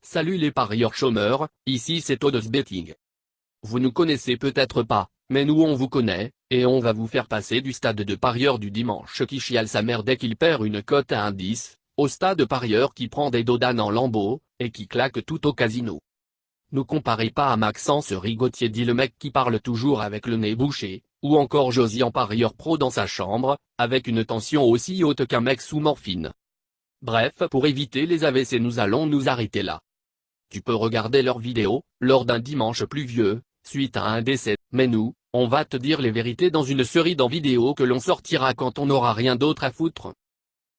Salut les parieurs chômeurs, ici c'est Odds Betting. Vous nous connaissez peut-être pas, mais nous on vous connaît, et on va vous faire passer du stade de parieur du dimanche qui chiale sa mère dès qu'il perd une cote à 1,10, au stade parieur qui prend des dodanes en lambeaux, et qui claque tout au casino. Nous comparez pas à Maxence Rigotier, dit le mec qui parle toujours avec le nez bouché, ou encore Josian parieur pro dans sa chambre, avec une tension aussi haute qu'un mec sous morphine. Bref, pour éviter les AVC nous allons nous arrêter là. Tu peux regarder leurs vidéos, lors d'un dimanche pluvieux, suite à un décès, mais nous, on va te dire les vérités dans une série d'en vidéos que l'on sortira quand on n'aura rien d'autre à foutre.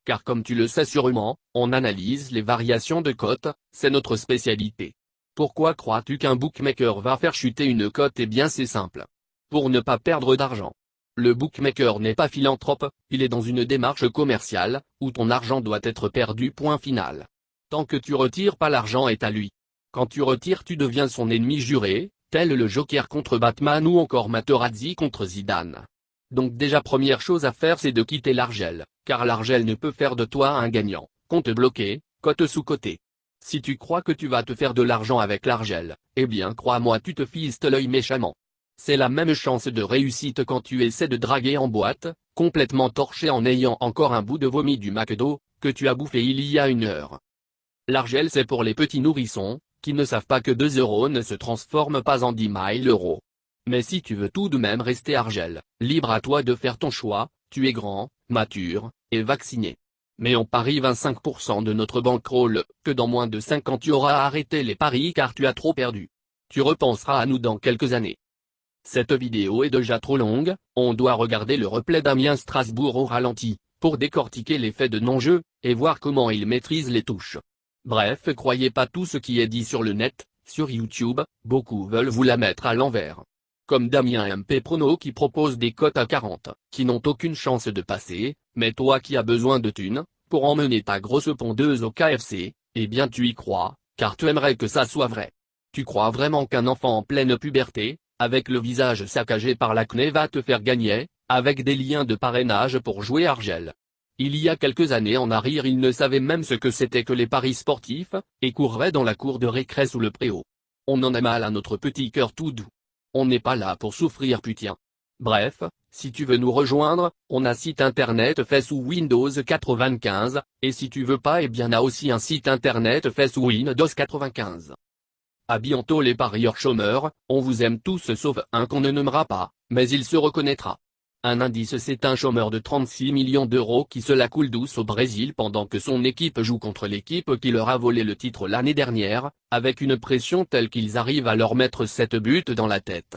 Car comme tu le sais sûrement, on analyse les variations de cotes, c'est notre spécialité. Pourquoi crois-tu qu'un bookmaker va faire chuter une cote? Eh bien c'est simple. Pour ne pas perdre d'argent. Le bookmaker n'est pas philanthrope, il est dans une démarche commerciale, où ton argent doit être perdu, point final. Tant que tu retires pas, l'argent est à lui. Quand tu retires, tu deviens son ennemi juré, tel le Joker contre Batman ou encore Materazzi contre Zidane. Donc déjà première chose à faire c'est de quitter l'Argel, car l'Argel ne peut faire de toi un gagnant, compte bloqué, cote sous-cotée. Si tu crois que tu vas te faire de l'argent avec l'Argel, eh bien crois-moi tu te fistes l'œil méchamment. C'est la même chance de réussite quand tu essaies de draguer en boîte, complètement torché en ayant encore un bout de vomi du McDo, que tu as bouffé il y a 1 heure. L'Argel c'est pour les petits nourrissons, qui ne savent pas que 2 € ne se transforment pas en 10 000 €. Mais si tu veux tout de même rester Argel, libre à toi de faire ton choix, tu es grand, mature, et vacciné. Mais on parie 25% de notre bankroll, que dans moins de 5 ans tu auras arrêté les paris car tu as trop perdu. Tu repenseras à nous dans quelques années. Cette vidéo est déjà trop longue, on doit regarder le replay d'Amiens-Strasbourg au ralenti, pour décortiquer l'effet de non-jeu, et voir comment il maîtrise les touches. Bref, croyez pas tout ce qui est dit sur le net, sur YouTube, beaucoup veulent vous la mettre à l'envers. Comme Damien MP Prono qui propose des cotes à 40, qui n'ont aucune chance de passer, mais toi qui as besoin de thunes, pour emmener ta grosse pondeuse au KFC, eh bien tu y crois, car tu aimerais que ça soit vrai. Tu crois vraiment qu'un enfant en pleine puberté, avec le visage saccagé par l'acné va te faire gagner, avec des liens de parrainage pour jouer Argel? Il y a quelques années en arrière il ne savait même ce que c'était que les paris sportifs, et courait dans la cour de récré sous le préau. On en a mal à notre petit cœur tout doux. On n'est pas là pour souffrir putain. Bref, si tu veux nous rejoindre, on a site internet fait sous Windows 95, et si tu veux pas eh bien a aussi un site internet fait sous Windows 95. À bientôt les parieurs chômeurs, on vous aime tous sauf un qu'on ne nommera pas, mais il se reconnaîtra. Un indice c'est un chômeur de 36 millions € qui se la coule douce au Brésil pendant que son équipe joue contre l'équipe qui leur a volé le titre l'année dernière, avec une pression telle qu'ils arrivent à leur mettre 7 buts dans la tête.